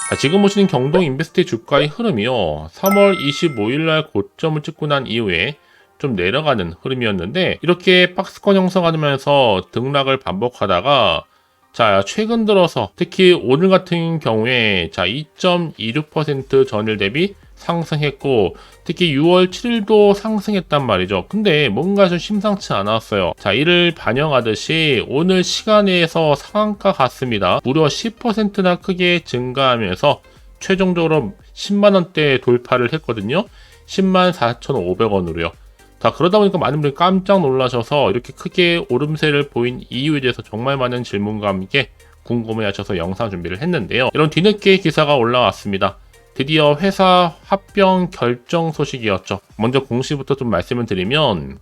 자, 지금 보시는 경동 인베스트의 주가의 흐름이요. 3월 25일날 고점을 찍고 난 이후에 좀 내려가는 흐름이었는데 이렇게 박스권 형성하면서 등락을 반복하다가 자, 최근 들어서 특히 오늘 같은 경우에 자, 2.26% 전일 대비 상승했고 특히 6월 7일도 상승했단 말이죠. 근데 뭔가 좀 심상치 않았어요. 자, 이를 반영하듯이 오늘 시간에서 상한가 같습니다. 무려 10%나 크게 증가하면서 최종적으로 10만원대 돌파를 했거든요. 104,500원으로요. 자, 그러다 보니까 많은 분들이 깜짝 놀라셔서 이렇게 크게 오름세를 보인 이유에 대해서 정말 많은 질문과 함께 궁금해 하셔서 영상 준비를 했는데요. 이런 뒤늦게 기사가 올라왔습니다. 드디어 회사 합병 결정 소식이었죠. 먼저 공시부터 좀 말씀을 드리면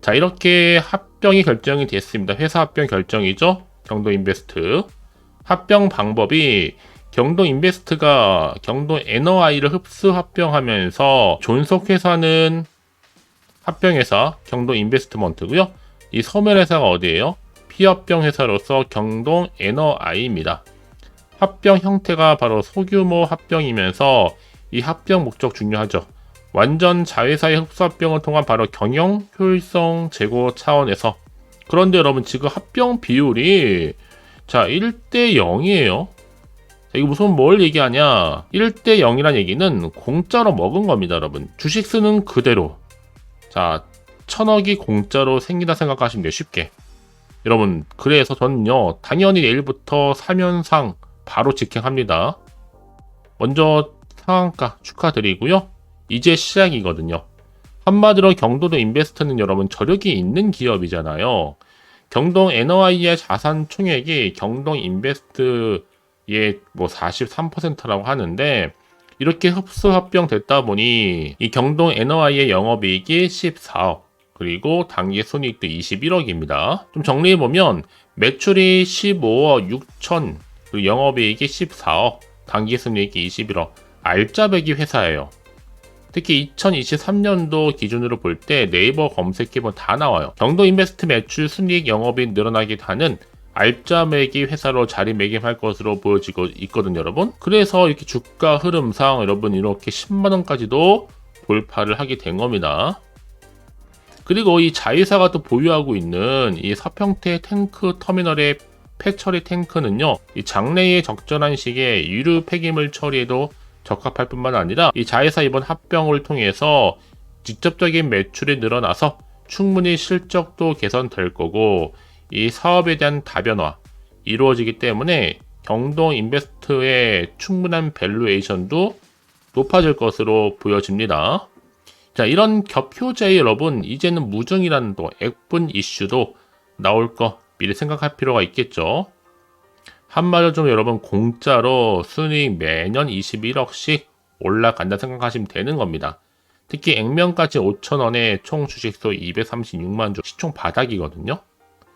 자, 이렇게 합병이 결정이 됐습니다. 회사 합병 결정이죠. 경동인베스트. 합병 방법이 경동인베스트가 경동에너아이를 흡수 합병하면서 존속회사는 합병회사 경동인베스트먼트고요. 이 소멸회사가 어디예요? 피합병회사로서 경동에너아이입니다. 합병 형태가 바로 소규모 합병이면서 이 합병 목적 중요하죠. 완전 자회사의 흡수합병을 통한 바로 경영 효율성 제고 차원에서. 그런데 여러분 지금 합병 비율이 자 1대 0이에요. 이거 무슨 뭘 얘기하냐? 1대 0이란 얘기는 공짜로 먹은 겁니다, 여러분. 주식 쓰는 그대로. 자, 1000억이 공짜로 생기다 생각하시면 돼요, 쉽게. 여러분, 그래서 저는요, 당연히 내일부터 3연상 바로 직행합니다. 먼저 상한가 축하드리고요. 이제 시작이거든요. 한마디로 경동 인베스트는 여러분 저력이 있는 기업이잖아요. 경동 에너아이의 자산 총액이 경동 인베스트의 뭐 43%라고 하는데 이렇게 흡수 합병됐다 보니 이 경동 에너아이의 영업이익이 14억 그리고 당기순이익도 21억입니다. 좀 정리해보면 매출이 15억 6천 그리고 영업이익이 14억 당기순이익이 21억 알짜배기 회사예요. 특히 2023년도 기준으로 볼 때 네이버 검색해보면 다 나와요. 경동인베스트 매출 순이익 영업이익 늘어나게 하는 알짜배기 회사로 자리매김할 것으로 보여지고 있거든요, 여러분. 그래서 이렇게 주가 흐름상 여러분 이렇게 10만원까지도 돌파를 하게 된 겁니다. 그리고 이 자회사가 또 보유하고 있는 이 서평택 탱크 터미널의 폐처리 탱크는요, 이 장래에 적절한 시기에 유류 폐기물 처리에도 적합할 뿐만 아니라 이 자회사 이번 합병을 통해서 직접적인 매출이 늘어나서 충분히 실적도 개선될 거고 이 사업에 대한 다변화 이루어지기 때문에 경동 인베스트의 충분한 밸류에이션도 높아질 것으로 보여집니다. 자, 이런 겹효제에 여러분 이제는 무증이라는 또 액분 이슈도 나올 거 미리 생각할 필요가 있겠죠. 한마디로 좀 여러분 공짜로 순이익 매년 21억씩 올라간다 생각하시면 되는 겁니다. 특히 액면가치 5,000원에 총 주식수 236만 주 시총 바닥이거든요.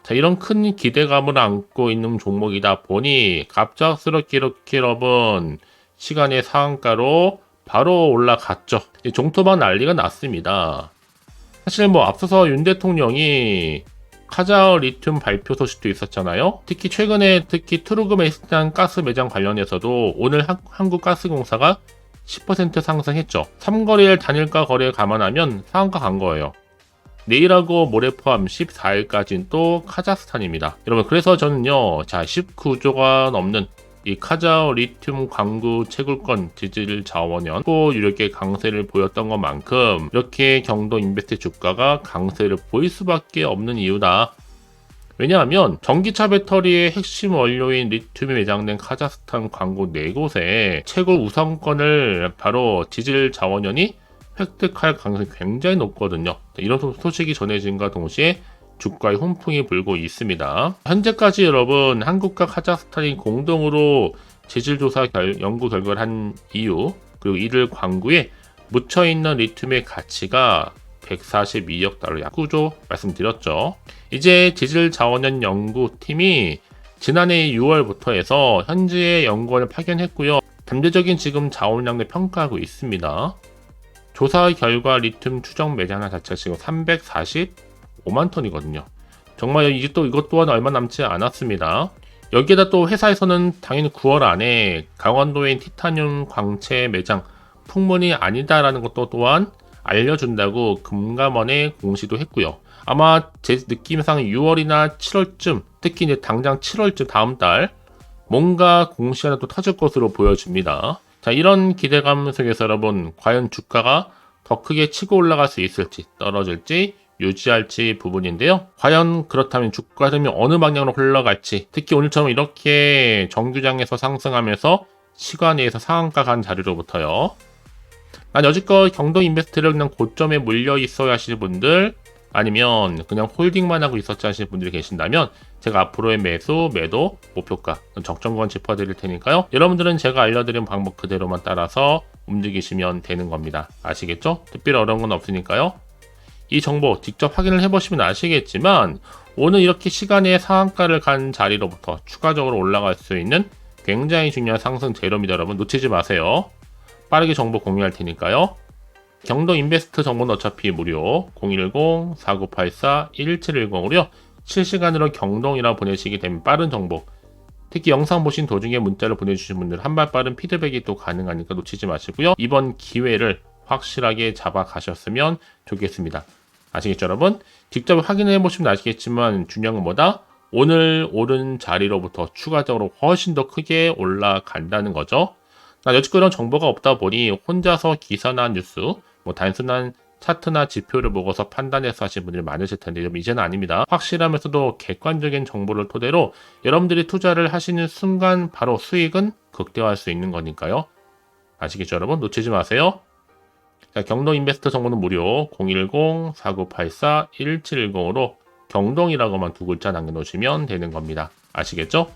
자, 이런 큰 기대감을 안고 있는 종목이다 보니 갑작스럽게 이렇게 여러분 시간의 상한가로 바로 올라갔죠. 종토방 난리가 났습니다. 사실 뭐 앞서서 윤 대통령이 카자흐 리튬 발표 소식도 있었잖아요. 특히 최근에 트루그메스탄 가스 매장 관련해서도 오늘 한국가스공사가 10% 상승했죠. 3거래일 단일가 거래를 감안하면 상한가 간 거예요. 내일하고 모레 포함 14일까지는 또 카자흐스탄입니다. 여러분 그래서 저는요, 자 19조가 넘는 이 카자흐 리튬 광구 채굴권 지질 자원연 또 이렇게 강세를 보였던 것만큼 이렇게 경동 인베스트 주가가 강세를 보일 수밖에 없는 이유다. 왜냐하면 전기차 배터리의 핵심 원료인 리튬이 매장된 카자흐스탄 광구 4곳에 채굴 우선권을 바로 지질 자원연이 획득할 가능성이 굉장히 높거든요. 이런 소식이 전해진과 동시에 주가의 훈풍이 불고 있습니다. 현재까지 여러분 한국과 카자흐스탄이 공동으로 지질조사 연구 결과를 한 이유 그리고 이들 광구에 묻혀있는 리튬의 가치가 142억 달러 약 9조 말씀드렸죠. 이제 지질자원연 연구팀이 지난해 6월부터 해서 현지의 연구원을 파견했고요. 잠재적인 지금 자원량을 평가하고 있습니다. 조사 결과 리튬 추정 매장량 자체가 지금 345만 톤이거든요. 정말 이것 또한 얼마 남지 않았습니다. 여기에다 또 회사에서는 당연히 9월 안에 강원도에 있는 티타늄 광채 매장 풍문이 아니다라는 것도 또한 알려준다고 금감원에 공시도 했고요. 아마 제 느낌상 6월이나 7월쯤, 특히 이제 당장 7월쯤 다음 달 뭔가 공시 하나 또 터질 것으로 보여집니다. 자, 이런 기대감 속에서 여러분, 과연 주가가 더 크게 치고 올라갈 수 있을지, 떨어질지, 유지할지 부분인데요. 과연 그렇다면 주가 흐름이 어느 방향으로 흘러갈지, 특히 오늘처럼 이렇게 정규장에서 상승하면서 시간에서 상한가 간 자리로부터요. 난 여지껏 경동 인베스트를 그냥 고점에 물려 있어야 하시는 분들, 아니면 그냥 홀딩만 하고 있었지 하시는 분들이 계신다면 제가 앞으로의 매수, 매도, 목표가, 적정권 짚어드릴 테니까요. 여러분들은 제가 알려드린 방법 그대로만 따라서 움직이시면 되는 겁니다. 아시겠죠? 특별히 어려운 건 없으니까요. 이 정보 직접 확인을 해보시면 아시겠지만 오늘 이렇게 시간의 상한가를 간 자리로부터 추가적으로 올라갈 수 있는 굉장히 중요한 상승 재료입니다. 여러분 놓치지 마세요. 빠르게 정보 공유할 테니까요. 경동 인베스트 정보는 어차피 무료 010-4984-1710으로요. 실시간으로 경동이라 보내시게 되면 빠른 정보, 특히 영상 보신 도중에 문자를 보내주신 분들 한발 빠른 피드백이 또 가능하니까 놓치지 마시고요. 이번 기회를 확실하게 잡아 가셨으면 좋겠습니다. 아시겠죠 여러분? 직접 확인해 보시면 아시겠지만 중요한 건 뭐다? 오늘 오른 자리로부터 추가적으로 훨씬 더 크게 올라간다는 거죠. 여지껏 이런 정보가 없다 보니 혼자서 기사나 뉴스, 단순한 차트나 지표를 보고서 판단해서 하시는 분들이 많으실 텐데 이제는 아닙니다. 확실하면서도 객관적인 정보를 토대로 여러분들이 투자를 하시는 순간 바로 수익은 극대화할 수 있는 거니까요. 아시겠죠 여러분? 놓치지 마세요. 자, 경동 인베스터 정보는 무료 010-4984-1710으로 경동이라고만 두 글자 남겨놓으시면 되는 겁니다. 아시겠죠?